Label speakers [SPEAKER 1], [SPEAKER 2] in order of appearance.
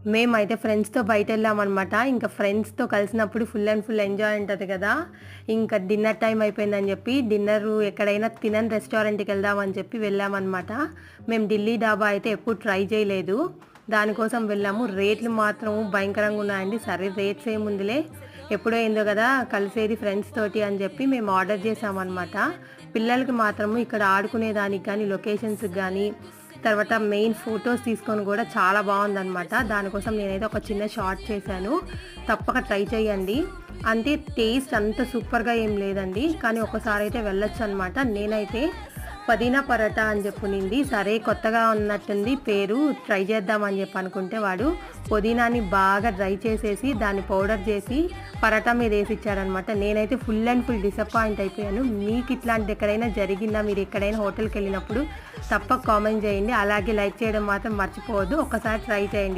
[SPEAKER 1] మేమైతే ఫ్రెండ్స్‌తో బయటెళ్ళామనమాట. ఇంకా ఫ్రెండ్స్‌తో కలిసినప్పుడు ఫుల్ అండ్ ఫుల్ ఎంజాయ్ ఉంటది కదా! ఇంకా డిన్నర్ టైమ్ అయిపోయిందని చెప్పి డిన్నరు ఎక్కడైనా తినని రెస్టారెంట్‌కెళ్దాం అని చెప్పి వెళ్ళామనమాట. మేము ఢిల్లీ డాబా అయితే ఎప్పుడు ట్రై చేయలేదు. దానికోసం వెళ్ళాము. రేట్లు మాత్రం భయంకరంగా ఉన్నాయండి. సరే రేట్స్ ఏముందిలే, ఎప్పుడో ఏందో కదా కలిసేది ఫ్రెండ్స్ తోటి అని చెప్పి మేము ఆర్డర్ చేసామనమాట. పిల్లలకి మాత్రము ఇక్కడ ఆడుకునేదానికి గానీ, లొకేషన్స్‌కి గానీ, తర్వాత మెయిన్ ఫోటోస్ తీసుకొని కూడా చాలా బాగుందనమాట. దానికోసం నేనైతే ఒక చిన్న షార్ట్ చేశాను. తప్పక ట్రై చేయండి. అంటే టేస్ట్ అంత సూపర్‌గా ఏం లేదండి. కానీ ఒక్కసారి అయితే వెళ్ళొచ్చనమాట. నేనైతే పుదీనా పరోటా అని చెప్పునింది. సరే కొత్తగా ఉన్నట్టుంది పేరు, ట్రై చేద్దామని చెప్పి అనుకుంటే వాడు పుదీనాని బాగా డ్రై చేసేసి దాన్ని పౌడర్ చేసి పరోటా మీద వేసి ఇచ్చాడనమాట. నేనైతే ఫుల్ అండ్ ఫుల్ డిసప్పాయింట్ అయిపోయాను. మీకు ఇట్లాంటిది ఎక్కడైనా జరిగిందా? మీరు ఎక్కడైనా హోటల్‌కి వెళ్ళినప్పుడు తప్పక కామెంట్ చేయండి. అలాగే లైక్ చేయడం మాత్రం మర్చిపోవద్దు. ఒక్కసారి ట్రై చేయండి.